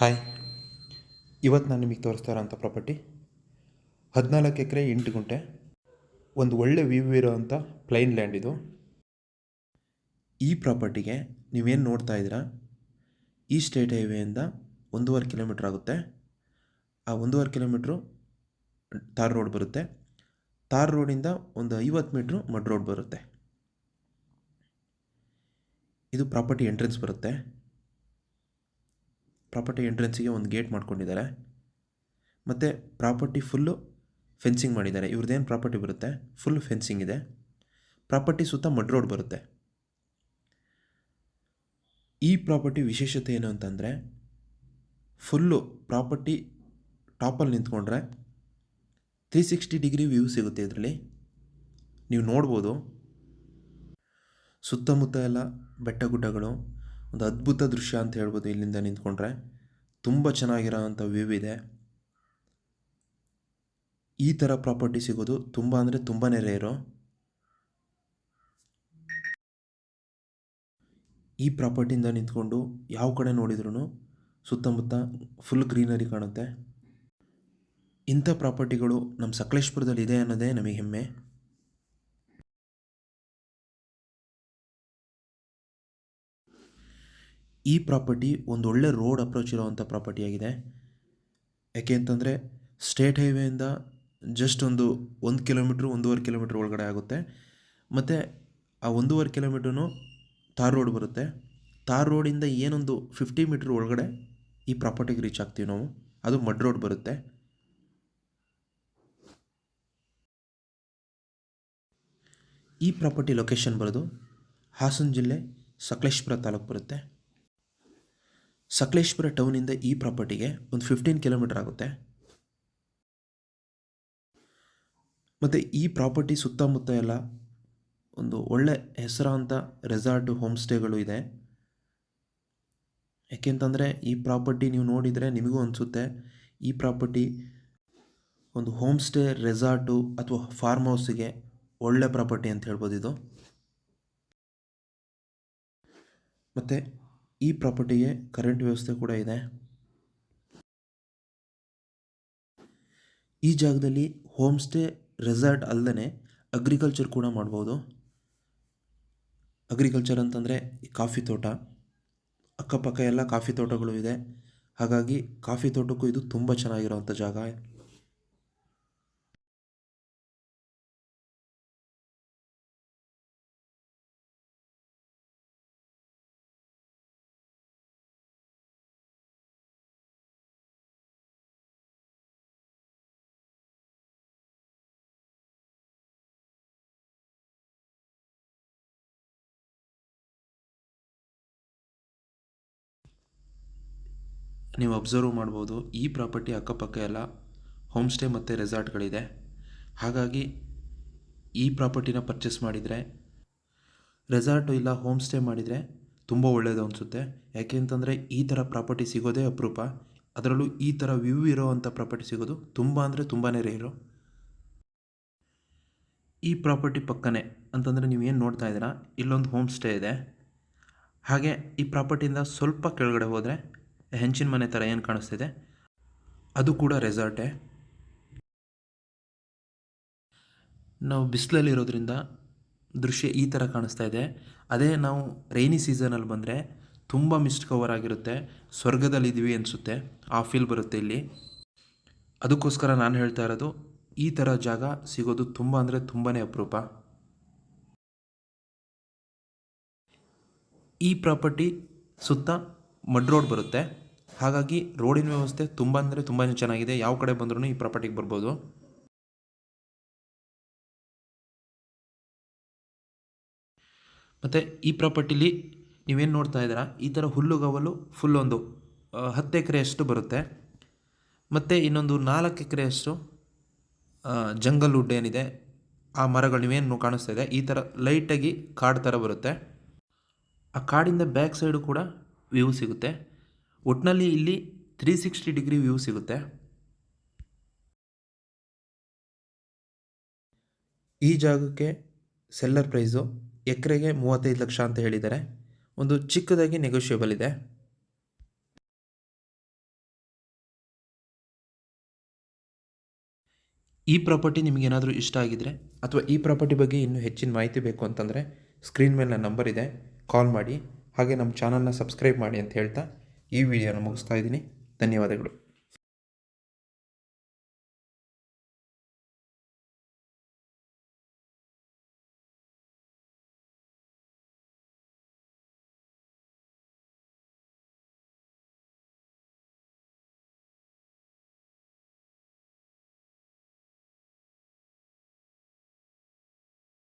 Hi, ಇವತ್ತು ನಾನು ನಿಮಗೆ ತೋರಿಸ್ತಾ ಇರೋಂಥ ಪ್ರಾಪರ್ಟಿ 14 ಎಕರೆ 8 ಗುಂಟೆ ಒಂದು ಒಳ್ಳೆ ವ್ಯೂ ಇರೋವಂಥ ಪ್ಲೈನ್ ಲ್ಯಾಂಡ್ ಇದು. ಈ ಪ್ರಾಪರ್ಟಿಗೆ ನೀವೇನು ನೋಡ್ತಾ ಇದ್ದೀರಾ, ಈ ಸ್ಟೇಟ್ ಹೈವೇಯಿಂದ 1.5 ಕಿಲೋಮೀಟ್ರ್ ಆಗುತ್ತೆ. ಆ 1.5 ಕಿಲೋಮೀಟ್ರು ತಾರ್ ರೋಡ್ ಬರುತ್ತೆ. ತಾರ್ ರೋಡಿಂದ ಒಂದು 50 ಮೀಟ್ರು ಮಡ್ ರೋಡ್ ಬರುತ್ತೆ. ಇದು ಪ್ರಾಪರ್ಟಿ ಎಂಟ್ರೆನ್ಸ್ ಬರುತ್ತೆ. ಪ್ರಾಪರ್ಟಿ ಎಂಟ್ರೆನ್ಸಿಗೆ ಒಂದು ಗೇಟ್ ಮಾಡ್ಕೊಂಡಿದ್ದಾರೆ. ಮತ್ತು ಪ್ರಾಪರ್ಟಿ ಫುಲ್ಲು ಫೆನ್ಸಿಂಗ್ ಮಾಡಿದ್ದಾರೆ. ಇವ್ರದ್ದೇನು ಪ್ರಾಪರ್ಟಿ ಬರುತ್ತೆ, ಫುಲ್ ಫೆನ್ಸಿಂಗ್ ಇದೆ. ಪ್ರಾಪರ್ಟಿ ಸುತ್ತ ಮಡ್ ರೋಡ್ ಬರುತ್ತೆ. ಈ ಪ್ರಾಪರ್ಟಿ ವಿಶೇಷತೆ ಏನು ಅಂತಂದರೆ, ಫುಲ್ಲು ಪ್ರಾಪರ್ಟಿ ಟಾಪಲ್ಲಿ ನಿಂತ್ಕೊಂಡ್ರೆ 360 ಡಿಗ್ರಿ ವ್ಯೂ ಸಿಗುತ್ತೆ. ಇದರಲ್ಲಿ ನೀವು ನೋಡ್ಬೋದು, ಸುತ್ತಮುತ್ತ ಎಲ್ಲ ಬೆಟ್ಟ ಗುಡ್ಡಗಳು, ಒಂದು ಅದ್ಭುತ ದೃಶ್ಯ ಅಂತ ಹೇಳ್ಬೋದು. ಇಲ್ಲಿಂದ ನಿಂತ್ಕೊಂಡ್ರೆ ತುಂಬ ಚೆನ್ನಾಗಿರೋವಂಥ ವ್ಯೂ ಇದೆ. ಈ ಥರ ಪ್ರಾಪರ್ಟಿ ಸಿಗೋದು ತುಂಬ ಅಂದರೆ ತುಂಬಾ ರೇರು. ಈ ಪ್ರಾಪರ್ಟಿಯಿಂದ ನಿಂತ್ಕೊಂಡು ಯಾವ ಕಡೆ ನೋಡಿದ್ರೂ ಸುತ್ತಮುತ್ತ ಫುಲ್ ಗ್ರೀನರಿ ಕಾಣುತ್ತೆ. ಇಂಥ ಪ್ರಾಪರ್ಟಿಗಳು ನಮ್ಮ ಸಕಲೇಶಪುರದಲ್ಲಿ ಇದೆ ಅನ್ನೋದೇ ನಮಗೆ ಹೆಮ್ಮೆ. ಈ ಪ್ರಾಪರ್ಟಿ ಒಂದು ಒಳ್ಳೆ ರೋಡ್ ಅಪ್ರೋಚ್ ಇರೋವಂಥ ಪ್ರಾಪರ್ಟಿಯಾಗಿದೆ. ಯಾಕೆ ಅಂತಂದರೆ ಸ್ಟೇಟ್ ಹೈವೇಯಿಂದ ಜಸ್ಟ್ ಒಂದು 1 ಕಿಲೋಮೀಟ್ರು 1.5 ಕಿಲೋಮೀಟ್ರ್ ಒಳಗಡೆ ಆಗುತ್ತೆ. ಮತ್ತು ಆ 1.5 ಕಿಲೋಮೀಟ್ರೂ ತಾರ್ ರೋಡ್ ಬರುತ್ತೆ. ತಾರ್ ರೋಡಿಂದ ಏನೊಂದು 50 ಮೀಟ್ರ್ ಒಳಗಡೆ ಈ ಪ್ರಾಪರ್ಟಿಗೆ ರೀಚ್ ಆಗ್ತೀವಿ ನಾವು. ಅದು ಮಡ್ ರೋಡ್ ಬರುತ್ತೆ. ಈ ಪ್ರಾಪರ್ಟಿ ಲೊಕೇಶನ್ ಬರೋದು ಹಾಸನ ಜಿಲ್ಲೆ ಸಕಲೇಶಪುರ ತಾಲೂಕು ಬರುತ್ತೆ. ಸಕಲೇಶಪುರ ಟೌನಿಂದ ಈ ಪ್ರಾಪರ್ಟಿಗೆ ಒಂದು 15 ಕಿಲೋಮೀಟ್ರ್ ಆಗುತ್ತೆ. ಮತ್ತು ಈ ಪ್ರಾಪರ್ಟಿ ಸುತ್ತಮುತ್ತ ಎಲ್ಲ ಒಂದು ಒಳ್ಳೆ ಹೆಸರಾಂತ ರೆಸಾರ್ಟು ಹೋಮ್ ಸ್ಟೇಗಳು ಇದೆ. ಯಾಕೆಂತಂದರೆ ಈ ಪ್ರಾಪರ್ಟಿ ನೀವು ನೋಡಿದರೆ ನಿಮಗೂ ಅನಿಸುತ್ತೆ, ಈ ಪ್ರಾಪರ್ಟಿ ಒಂದು ಹೋಮ್ ಸ್ಟೇ, ರೆಸಾರ್ಟು ಅಥವಾ ಫಾರ್ಮ್ ಹೌಸಿಗೆ ಒಳ್ಳೆ ಪ್ರಾಪರ್ಟಿ ಅಂತ ಹೇಳ್ಬೋದು ಇದು. ಮತ್ತು ಈ ಪ್ರಾಪರ್ಟಿಗೆ ಕರೆಂಟ್ ವ್ಯವಸ್ಥೆ ಕೂಡ ಇದೆ. ಈ ಜಾಗದಲ್ಲಿ ಹೋಮ್ ಸ್ಟೇ, ರೆಸಾರ್ಟ್ ಅಲ್ಲದೆ ಅಗ್ರಿಕಲ್ಚರ್ ಕೂಡ ಮಾಡ್ಬೋದು. ಅಗ್ರಿಕಲ್ಚರ್ ಅಂತಂದರೆ ಕಾಫಿ ತೋಟ, ಅಕ್ಕಪಕ್ಕ ಎಲ್ಲ ಕಾಫಿ ತೋಟಗಳು ಇದೆ. ಹಾಗಾಗಿ ಕಾಫಿ ತೋಟಕ್ಕೂ ಇದು ತುಂಬ ಚೆನ್ನಾಗಿರೋವಂಥ ಜಾಗ. ನೀವು ಅಬ್ಸರ್ವ್ ಮಾಡ್ಬೋದು, ಈ ಪ್ರಾಪರ್ಟಿ ಅಕ್ಕಪಕ್ಕ ಎಲ್ಲ ಹೋಮ್ ಸ್ಟೇ ಮತ್ತು ರೆಸಾರ್ಟ್ಗಳಿದೆ. ಹಾಗಾಗಿ ಈ ಪ್ರಾಪರ್ಟಿನ ಪರ್ಚೇಸ್ ಮಾಡಿದರೆ, ರೆಸಾರ್ಟು ಇಲ್ಲ ಹೋಮ್ ಸ್ಟೇ ಮಾಡಿದರೆ ತುಂಬ ಒಳ್ಳೆಯದು ಅನಿಸುತ್ತೆ. ಯಾಕೆ ಅಂತಂದರೆ ಈ ಥರ ಪ್ರಾಪರ್ಟಿ ಸಿಗೋದೇ ಅಪರೂಪ. ಅದರಲ್ಲೂ ಈ ಥರ ವ್ಯೂ ಇರೋವಂಥ ಪ್ರಾಪರ್ಟಿ ಸಿಗೋದು ತುಂಬ ಅಂದರೆ ತುಂಬಾ ರೇರು. ಈ ಪ್ರಾಪರ್ಟಿ ಪಕ್ಕನೇ ಅಂತಂದರೆ ನೀವು ಏನು ನೋಡ್ತಾ ಇದ್ದೀರಾ, ಇಲ್ಲೊಂದು ಹೋಮ್ ಸ್ಟೇ ಇದೆ. ಹಾಗೆ ಈ ಪ್ರಾಪರ್ಟಿಯಿಂದ ಸ್ವಲ್ಪ ಕೆಳಗಡೆ ಹೋದರೆ ಹೆಂಚಿನ ಮನೆ ಥರ ಏನು ಕಾಣಿಸ್ತಿದೆ, ಅದು ಕೂಡ ರೆಸಾರ್ಟೇ. ನಾವು ಬಿಸಿಲಲ್ಲಿರೋದ್ರಿಂದ ದೃಶ್ಯ ಈ ಥರ ಕಾಣಿಸ್ತಾ ಇದೆ. ಅದೇ ನಾವು ರೈನಿ ಸೀಸನಲ್ಲಿ ಬಂದರೆ ತುಂಬ ಮಿಸ್ಟ್ ಕವರ್ ಆಗಿರುತ್ತೆ, ಸ್ವರ್ಗದಲ್ಲಿದ್ದೀವಿ ಅನಿಸುತ್ತೆ, ಆ ಫೀಲ್ ಬರುತ್ತೆ ಇಲ್ಲಿ. ಅದಕ್ಕೋಸ್ಕರ ನಾನು ಹೇಳ್ತಾ ಇರೋದು, ಈ ಥರ ಜಾಗ ಸಿಗೋದು ತುಂಬ ಅಂದರೆ ತುಂಬಾ ಅಪರೂಪ. ಈ ಪ್ರಾಪರ್ಟಿ ಸುತ್ತ ಮಡ್ ರೋಡ್ ಬರುತ್ತೆ. ಹಾಗಾಗಿ ರೋಡಿನ ವ್ಯವಸ್ಥೆ ತುಂಬ ಅಂದರೆ ತುಂಬಾ ಚೆನ್ನಾಗಿದೆ. ಯಾವ ಕಡೆ ಬಂದ್ರೂ ಈ ಪ್ರಾಪರ್ಟಿಗೆ ಬರ್ಬೋದು. ಮತ್ತು ಈ ಪ್ರಾಪರ್ಟಿಲಿ ನೀವೇನು ನೋಡ್ತಾ ಇದ್ದೀರಾ, ಈ ಥರ ಹುಲ್ಲುಗಾವಲು ಫುಲ್ ಒಂದು 10 ಎಕರೆಯಷ್ಟು ಬರುತ್ತೆ. ಮತ್ತು ಇನ್ನೊಂದು 4 ಎಕರೆಯಷ್ಟು ಜಂಗಲ್ ವುಡ್ ಏನಿದೆ, ಆ ಮರಗಳು ನೀವೇನು ಕಾಣಿಸ್ತಾ ಇದೆ, ಈ ಥರ ಲೈಟಾಗಿ ಕಾಡು ಥರ ಬರುತ್ತೆ. ಆ ಕಾಡಿಂದ ಬ್ಯಾಕ್ ಸೈಡು ಕೂಡ ವ್ಯೂ ಸಿಗುತ್ತೆ. ಒಟ್ಟಿನಲ್ಲಿ ಇಲ್ಲಿ 360 ಡಿಗ್ರಿ ವ್ಯೂ ಸಿಗುತ್ತೆ. ಈ ಜಾಗಕ್ಕೆ ಸೆಲ್ಲರ್ ಪ್ರೈಸು ಎಕರೆಗೆ 35 ಲಕ್ಷ ಅಂತ ಹೇಳಿದ್ದಾರೆ. ಒಂದು ಚಿಕ್ಕದಾಗಿ ನೆಗೋಷಿಯಬಲ್ ಇದೆ. ಈ ಪ್ರಾಪರ್ಟಿ ನಿಮಗೇನಾದರೂ ಇಷ್ಟ ಆಗಿದರೆ ಅಥವಾ ಈ ಪ್ರಾಪರ್ಟಿ ಬಗ್ಗೆ ಇನ್ನೂ ಹೆಚ್ಚಿನ ಮಾಹಿತಿ ಬೇಕು ಅಂತಂದರೆ ಸ್ಕ್ರೀನ್ ಮೇಲೆ ನನ್ನ ನಂಬರ್ ಇದೆ, ಕಾಲ್ ಮಾಡಿ. ಹಾಗೆ ನಮ್ಮ ಚಾನಲ್ನ ಸಬ್ಸ್ಕ್ರೈಬ್ ಮಾಡಿ ಅಂತ ಹೇಳ್ತಾ ಈ ವಿಡಿಯೋನ ಮುಗಿಸ್ತಾ ಇದ್ದೀನಿ. ಧನ್ಯವಾದಗಳು.